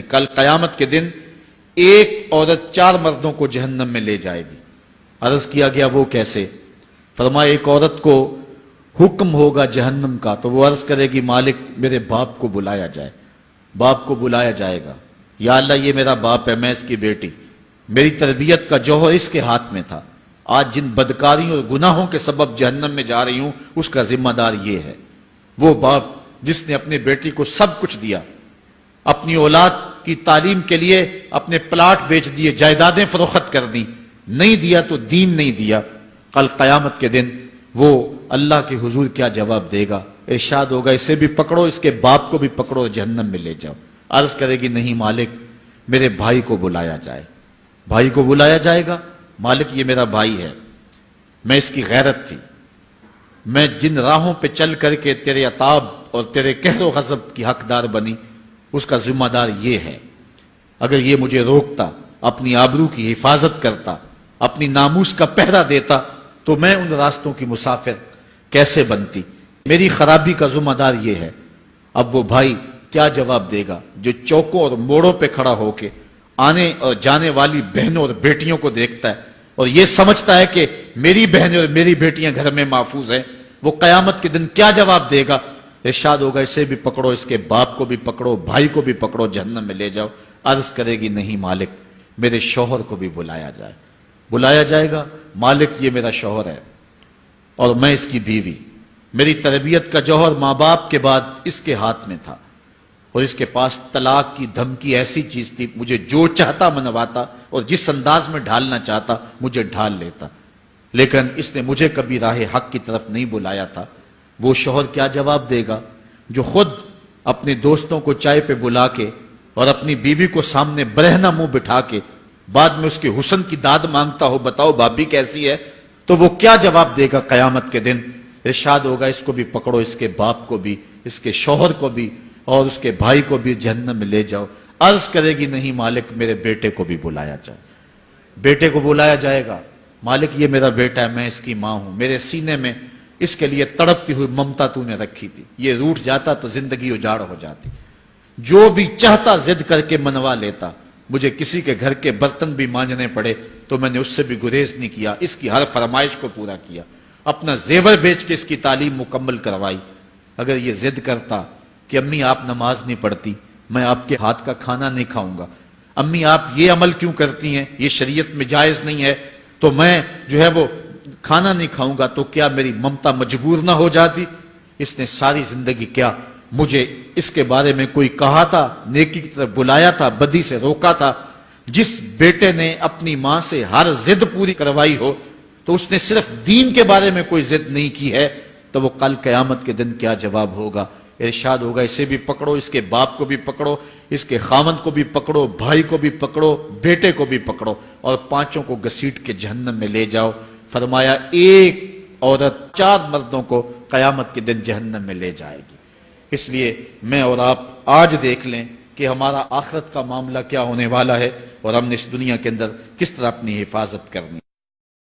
کل قیامت کے دن ایک عورت 4 مردوں کو جہنم میں لے جائے گی۔ عرض کیا گیا وہ کیسے؟ فرمایا ایک عورت کو حکم ہوگا جہنم کا تو وہ عرض کرے گی مالک میرے باپ کو بلایا جائے۔ باپ کو بلایا جائے گا، یا اللہ یہ میرا باپ ہے، میں اس کی بیٹی، میری تربیت کا جوہر اس کے ہاتھ میں تھا، آج جن بدکاریوں اور گناہوں کے سبب جہنم میں جا رہی ہوں اس کا ذمہ دار یہ ہے۔ وہ باپ جس نے اپنے بیٹی کو سب کچھ دیا، اپنی اولاد کی تعلیم کے لیے اپنے پلاٹ بیچ دیے، جائیدادیں فروخت کر دی، نہیں دیا تو دین نہیں دیا، کل قیامت کے دن وہ اللہ کے حضور کیا جواب دے گا؟ ارشاد ہوگا اسے بھی پکڑو، اس کے باپ کو بھی پکڑو، جہنم میں لے جاؤ۔ عرض کرے گی نہیں مالک میرے بھائی کو بلایا جائے۔ بھائی کو بلایا جائے گا، مالک یہ میرا بھائی ہے، میں اس کی غیرت تھی، میں جن راہوں پہ چل کر کے تیرے عتاب اور تیرے قہر و غضب کی حقدار بنی اس کا ذمہ دار یہ ہے، اگر یہ مجھے روکتا، اپنی آبرو کی حفاظت کرتا، اپنی ناموس کا پہرا دیتا تو میں ان راستوں کی مسافر کیسے بنتی؟ میری خرابی کا ذمہ دار یہ ہے۔ اب وہ بھائی کیا جواب دے گا جو چوکوں اور موڑوں پہ کھڑا ہو کے آنے اور جانے والی بہنوں اور بیٹیوں کو دیکھتا ہے اور یہ سمجھتا ہے کہ میری بہنیں اور میری بیٹیاں گھر میں محفوظ ہیں؟ وہ قیامت کے دن کیا جواب دے گا؟ ارشاد ہوگا اسے بھی پکڑو، اس کے باپ کو بھی پکڑو، بھائی کو بھی پکڑو، جہنم میں لے جاؤ۔ عرض کرے گی نہیں مالک میرے شوہر کو بھی بلایا جائے۔ بلایا جائے گا، مالک یہ میرا شوہر ہے اور میں اس کی بیوی، میری تربیت کا جوہر ماں باپ کے بعد اس کے ہاتھ میں تھا اور اس کے پاس طلاق کی دھمکی ایسی چیز تھی، مجھے جو چاہتا منواتا اور جس انداز میں ڈھالنا چاہتا مجھے ڈھال لیتا، لیکن اس نے مجھے کبھی راہ حق کی طرف نہیں بلایا تھا۔ وہ شوہر کیا جواب دے گا جو خود اپنے دوستوں کو چائے پہ بلا کے اور اپنی بیوی کو سامنے برہنہ منہ بٹھا کے بعد میں اس کے حسن کی داد مانگتا ہو، بتاؤ بھابی کیسی ہے؟ تو وہ کیا جواب دے گا قیامت کے دن؟ ارشاد ہوگا اس کو بھی پکڑو، اس کے باپ کو بھی، اس کے شوہر کو بھی اور اس کے بھائی کو بھی جہنم میں لے جاؤ۔ عرض کرے گی نہیں مالک میرے بیٹے کو بھی بلایا جائے۔ بیٹے کو بلایا جائے گا، مالک یہ میرا بیٹا ہے، میں اس کی ماں ہوں، میرے سینے میں اس کے لیے تڑپتی ہوئی ممتا تو نے رکھی تھی، یہ روٹھ جاتا تو زندگی اجاڑ ہو جاتی، جو بھی چاہتا ضد کر کے منوا لیتا، مجھے کسی کے گھر کے برتن بھی مانجنے پڑے تو میں نے اس سے بھی گریز نہیں کیا، اس کی ہر فرمائش کو پورا کیا، اپنا زیور بیچ کے اس کی تعلیم مکمل کروائی۔ اگر یہ ضد کرتا کہ امی آپ نماز نہیں پڑھتی، میں آپ کے ہاتھ کا کھانا نہیں کھاؤں گا، امی آپ یہ عمل کیوں کرتی ہیں، یہ شریعت میں جائز نہیں ہے، تو میں جو ہے وہ کھانا نہیں کھاؤں گا، تو کیا میری ممتا مجبور نہ ہو جاتی؟ اس نے ساری زندگی کیا مجھے اس کے بارے میں کوئی کہا تھا، نیکی کی طرف بلایا تھا، بدی سے روکا تھا؟ جس بیٹے نے اپنی ماں سے ہر ضد پوری کروائی ہو تو اس نے صرف دین کے بارے میں کوئی ضد نہیں کی ہے، تو وہ کل قیامت کے دن کیا جواب ہوگا؟ ارشاد ہوگا اسے بھی پکڑو، اس کے باپ کو بھی پکڑو، اس کے خاوند کو بھی پکڑو، بھائی کو بھی پکڑو، بیٹے کو بھی پکڑو اور 5 کو گھسیٹ کے جہنم میں لے جاؤ۔ فرمایا ایک عورت 4 مردوں کو قیامت کے دن جہنم میں لے جائے گی۔ اس لیے میں اور آپ آج دیکھ لیں کہ ہمارا آخرت کا معاملہ کیا ہونے والا ہے اور ہم نے اس دنیا کے اندر کس طرح اپنی حفاظت کرنی۔